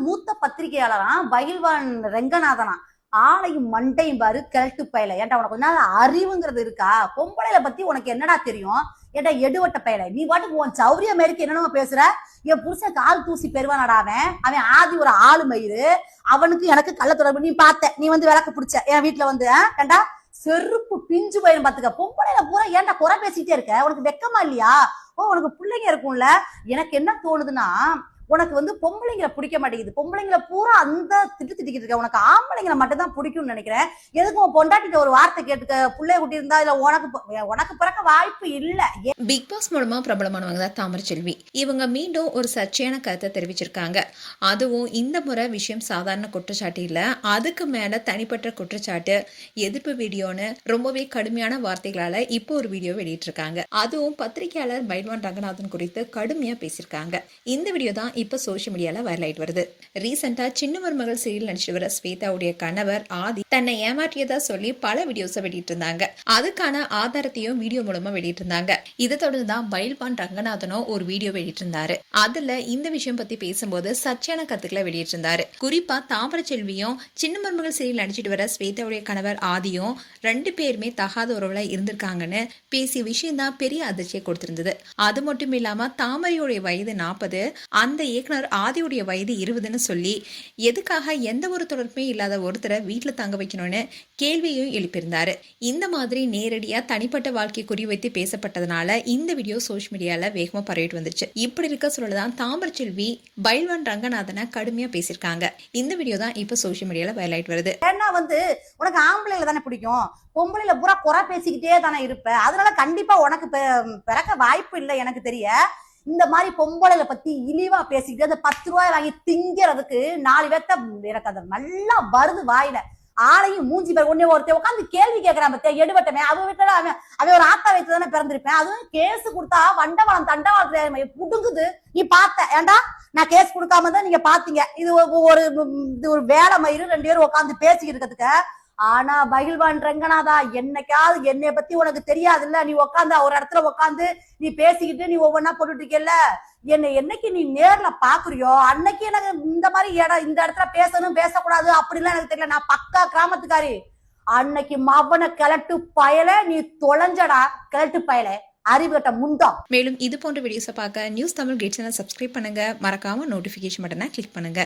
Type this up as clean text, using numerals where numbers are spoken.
மூத்த பத்திரிகையாளரா பகில்வான் ரெங்கநாதனா. ஆளையும் மண்டையும் பாரு கிழட்டு பயல. ஏன்டா உனக்கு கொஞ்ச நாள் அறிவுங்கிறது இருக்கா? பொம்பளைல பத்தி உனக்கு என்னடா தெரியும்? ஏன்டா எடுவட்ட பயல, நீ பாட்டுக்கு உன் சௌரிய மேற்கு என்னென்ன பேசுற? என் புருஷன் கால் தூசி பெறுவானடா. அவன் ஆதி ஒரு ஆளு மயிறு. அவனுக்கு எனக்கு கள்ள தொடர்பு. நீ பார்த்த, நீ வந்து விளக்கு பிடிச்ச என் வீட்டுல வந்து ஏண்டா செருப்பு பிஞ்சு போயிரும் பாத்துக்க. பொம்பளைல பூரா ஏன்டா குறை பேசிட்டே இருக்க? உனக்கு வெக்கமா இல்லையா? உனக்கு பிள்ளைங்க இருக்கும்ல. எனக்கு என்ன தோணுதுன்னா, உனக்கு வந்து பொம்பளைங்களை பிடிக்க மாட்டேங்குது. பொம்பளைங்களை பூரா அந்த திட்டிக்கிட்டு இருக்க. உனக்கு ஆம்பளைங்களை மட்டும் தான் பிடிக்கும்னு நினைக்கிறேன். எதுக்கும் பொண்டாட்டிட்ட ஒரு வார்த்தை கேட்டுக்க. பிள்ளைய குட்டி இருந்தா இல்ல உனக்கு பிறக்க வாய்ப்பு இல்ல. பிக் பாஸ் மூலமா பிரபலமானவங்க தான் தாமரைச்செல்வி. இவங்க மீண்டும் ஒரு சர்ச்சையான கருத்தை தெரிவிச்சிருக்காங்க. அதுவும் இந்த முறை விஷயம் சாதாரண குற்றச்சாட்டு இல்ல, அதுக்கு மேல தனிப்பட்ட குற்றச்சாட்டு, எதிர்ப்பு வீடியோன்னு ரொம்பவே கடுமையான வார்த்தைகளால இப்போ ஒரு வீடியோ வெளியிட்டிருக்காங்க. அதுவும் பத்திரிகையாளர் பைல்வான் ரங்கநாதன் குறித்து கடுமையா பேசியிருக்காங்க. இந்த வீடியோ தான் இப்ப சோசியல் மீடியால வைரல் ஆயிட்டு வருது. ரீசெண்டா சின்ன மருமகள் சீரியல் நடிச்சிட்டு வர ஸ்வேதாவுடைய கணவர் ஆதி தன்னை ஏமாற்றியதா சொல்லி பல வீடியோஸை வெளியிட்டு இருந்தாங்க. அதுக்கான ஆதாரத்தையும் வீடியோ மூலமா வெளியிட்டு இருந்தாங்க. இதை தொடர்ந்து தான் பைல்வான் ரங்கநாதனும் ஒரு வீடியோ வெளியிட்டு இருந்தாரு. அதுல இந்த விஷயம் பத்தி பேசும்போது சர்ச்சையான கருத்துக்களை வெளியிட்டு இருந்தாரு. குறிப்பா தாமரைச்செல்வியும் சின்ன மருமகள் சீரியல் நடிச்சிட்டு வர ஸ்வேதாவுடைய கணவர் ஆதியும் 2 பேருமே தகாத உறவுல இருந்திருக்காங்கன்னு பேசிய விஷயம் தான் பெரிய அதிர்ச்சியை கொடுத்திருந்தது. அது மட்டும் இல்லாம தாமரையுடைய வயது 40, அந்த இயக்குனர் ஆதியுடைய வயது 20ன்னு சொல்லி எதுக்காக எந்த ஒரு தொடர்புமே இல்லாத ஒருத்தரை வீட்டுல தங்க வைக்கணும்னு கேள்வியும் எழுப்பியிருந்தாரு. இந்த மாதிரி நேரடியா தனிப்பட்ட வாழ்க்கையை குறிவைத்து பேசப்பட்டதுனால இந்த வீடியோ சோசியல் மீடியால வேகமா பரவிட்டு வந்துச்சு. இப்படி இருக்க சொல்லதான் தாமரைச்செல்வி பைல்வான் ரங்கநாதனை கடுமையா பேசியிருக்காங்க. இந்த வீடியோ தான் இப்ப சோசியல் மீடியால வைரல் ஆயிட்டு வருது. ஏன்னா வந்து உனக்கு ஆம்பளைல தானே பிடிக்கும், பொம்பளைல பூரா குறை பேசிக்கிட்டே தானே இருப்ப. அதனால கண்டிப்பா உனக்கு பிறக்க வாய்ப்பு இல்லை. எனக்கு தெரிய இந்த மாதிரி பொம்பளைல பத்தி இழிவா பேசிக்கிட்டு அந்த 10 ரூபாய் வாங்கி திங்கிறதுக்கு 4 பேர்த்த எனக்கு அது நல்லா வருது வாயில. ஆளையும் மூஞ்சி பேர் ஒன்னே ஒருத்தர் உட்காந்து கேள்வி கேட்கறான் பத்தியா எடுவட்டமே. அவன் வீட்டுல அவன் ஒரு ஆத்தா வயசுல தானே பிறந்திருப்பேன். அதுவும் கேஸ் கொடுத்தா வண்டவாளம் தண்டவாளத்துல புடுங்குது. நீ பார்த்த ஏண்டா? நான் கேஸ் கொடுக்காம தான் நீங்க பாத்தீங்க. இது ஒரு வேலை மயிறு 2 பேரும் உட்காந்து பேசிக்கிட்டு இருக்கிறதுக்கு. ஆனா பகில்வான் ரங்கநாதா, என்னைக்காவது என்னைய பத்தி உனக்கு தெரியாது இல்ல? நீ உட்காந்து ஒரு இடத்துல உட்காந்து நீ பேசிக்கிட்டு நீ ஒவ்வொன்னா போட்டுட்டு இருக்கல. என்னைக்கு நீ நேர்ல பாக்குறியோ அன்னைக்கு எனக்கு இந்த மாதிரி இந்த இடத்துல பேசணும் பேசக்கூடாது அப்படிலாம் எனக்கு தெரியல. நான் பக்கா கிராமத்துக்காரி. அன்னைக்கு மவனை கிளட்டு பயல நீ தொலைஞ்சடா. கிளட்டு பயல, அறிவுகட்ட முண்டம். மேலும் இது போன்ற வீடியோஸை பார்க்க நியூஸ் தமிழ் கேட் சேனல் சப்ஸ்கிரைப் பண்ணுங்க. மறக்காம நோட்டிபிகேஷன் பட்டனை கிளிக் பண்ணுங்க.